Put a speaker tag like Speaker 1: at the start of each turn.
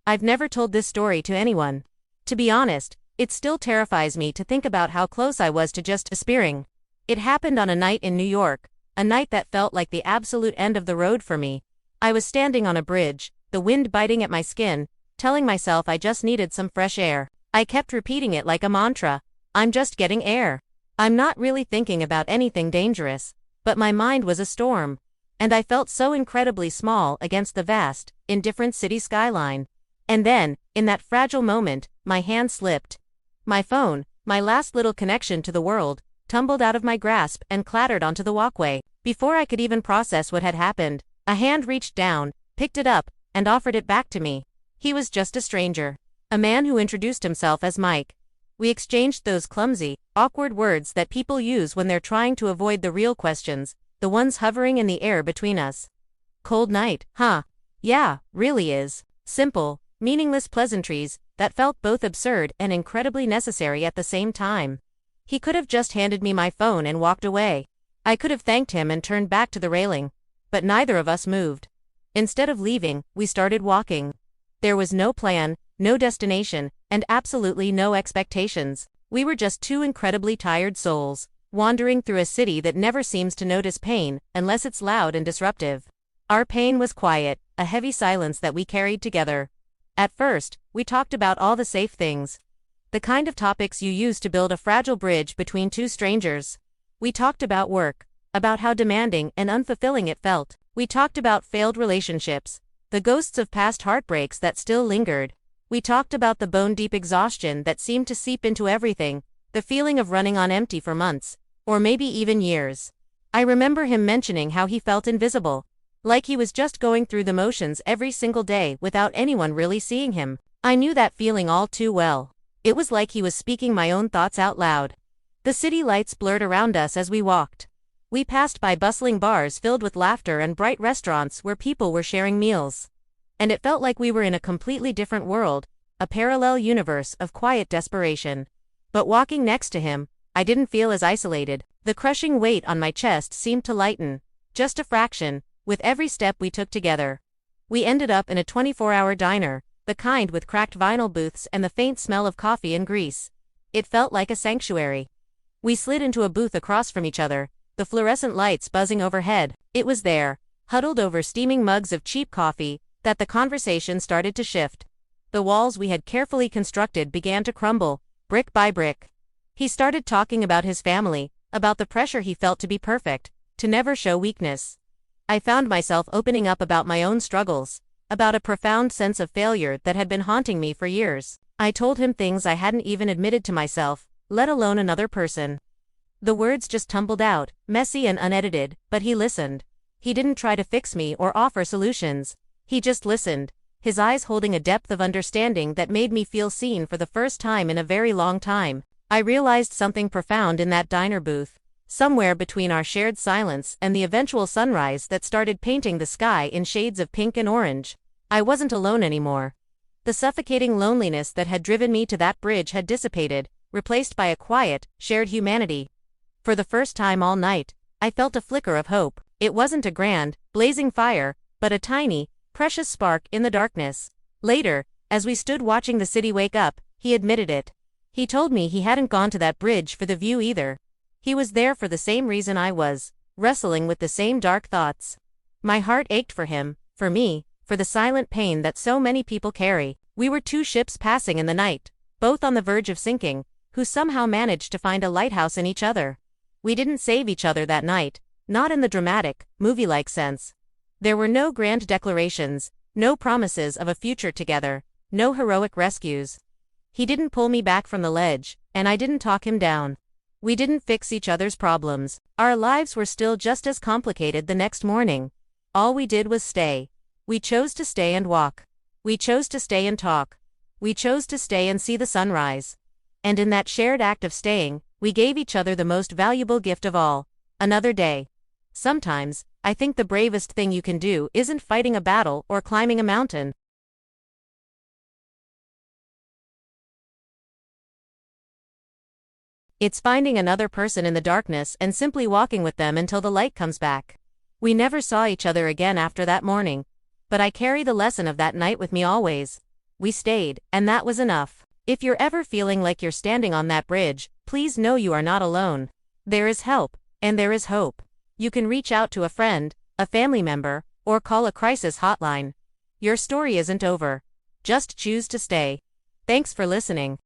Speaker 1: I've never told this story to anyone. To be honest, it still terrifies me to think about how close I was to just despairing. It happened on a night in New York, a night that felt like the absolute end of the road for me. I was standing on a bridge, the wind biting at my skin, telling myself I just needed some fresh air. I kept repeating it like a mantra. I'm just getting air. I'm not really thinking about anything dangerous, but my mind was a storm. And I felt so incredibly small against the vast, indifferent city skyline. And then, in that fragile moment, my hand slipped. My phone, my last little connection to the world, tumbled out of my grasp and clattered onto the walkway. Before I could even process what had happened, a hand reached down, picked it up, and offered it back to me. He was just a stranger. A man who introduced himself as Mike. We exchanged those clumsy, awkward words that people use when they're trying to avoid the real questions, the ones hovering in the air between us. Cold night, huh? Yeah, really is. Simple, meaningless pleasantries that felt both absurd and incredibly necessary at the same time. He could have just handed me my phone and walked away. I could have thanked him and turned back to the railing. But neither of us moved. Instead of leaving, we started walking. There was no plan, no destination, and absolutely no expectations. We were just two incredibly tired souls, wandering through a city that never seems to notice pain unless it's loud and disruptive. Our pain was quiet, a heavy silence that we carried together. At first, we talked about all the safe things. The kind of topics you use to build a fragile bridge between two strangers. We talked about work, about how demanding and unfulfilling it felt. We talked about failed relationships, the ghosts of past heartbreaks that still lingered. We talked about the bone-deep exhaustion that seemed to seep into everything, the feeling of running on empty for months, or maybe even years. I remember him mentioning how he felt invisible, like he was just going through the motions every single day without anyone really seeing him. I knew that feeling all too well. It was like he was speaking my own thoughts out loud. The city lights blurred around us as we walked. We passed by bustling bars filled with laughter and bright restaurants where people were sharing meals. And it felt like we were in a completely different world, a parallel universe of quiet desperation. But walking next to him, I didn't feel as isolated. The crushing weight on my chest seemed to lighten, just a fraction, with every step we took together. We ended up in a 24-hour diner, the kind with cracked vinyl booths and the faint smell of coffee and grease. It felt like a sanctuary. We slid into a booth across from each other, the fluorescent lights buzzing overhead. It was there, huddled over steaming mugs of cheap coffee, that the conversation started to shift. The walls we had carefully constructed began to crumble, brick by brick. He started talking about his family, about the pressure he felt to be perfect, to never show weakness. I found myself opening up about my own struggles, about a profound sense of failure that had been haunting me for years. I told him things I hadn't even admitted to myself, let alone another person. The words just tumbled out, messy and unedited, but he listened. He didn't try to fix me or offer solutions. He just listened, his eyes holding a depth of understanding that made me feel seen for the first time in a very long time. I realized something profound in that diner booth. Somewhere between our shared silence and the eventual sunrise that started painting the sky in shades of pink and orange, I wasn't alone anymore. The suffocating loneliness that had driven me to that bridge had dissipated, replaced by a quiet, shared humanity. For the first time all night, I felt a flicker of hope. It wasn't a grand, blazing fire, but a tiny, precious spark in the darkness. Later, as we stood watching the city wake up, he admitted it. He told me he hadn't gone to that bridge for the view either. He was there for the same reason I was, wrestling with the same dark thoughts. My heart ached for him, for me, for the silent pain that so many people carry. We were two ships passing in the night, both on the verge of sinking, who somehow managed to find a lighthouse in each other. We didn't save each other that night, not in the dramatic, movie-like sense. There were no grand declarations, no promises of a future together, no heroic rescues. He didn't pull me back from the ledge, and I didn't talk him down. We didn't fix each other's problems. Our lives were still just as complicated the next morning. All we did was stay. We chose to stay and walk. We chose to stay and talk. We chose to stay and see the sunrise. And in that shared act of staying, we gave each other the most valuable gift of all, another day. Sometimes, I think the bravest thing you can do isn't fighting a battle or climbing a mountain. It's finding another person in the darkness and simply walking with them until the light comes back. We never saw each other again after that morning, but I carry the lesson of that night with me always. We stayed, and that was enough. If you're ever feeling like you're standing on that bridge, please know you are not alone. There is help, and there is hope. You can reach out to a friend, a family member, or call a crisis hotline. Your story isn't over. Just choose to stay. Thanks for listening.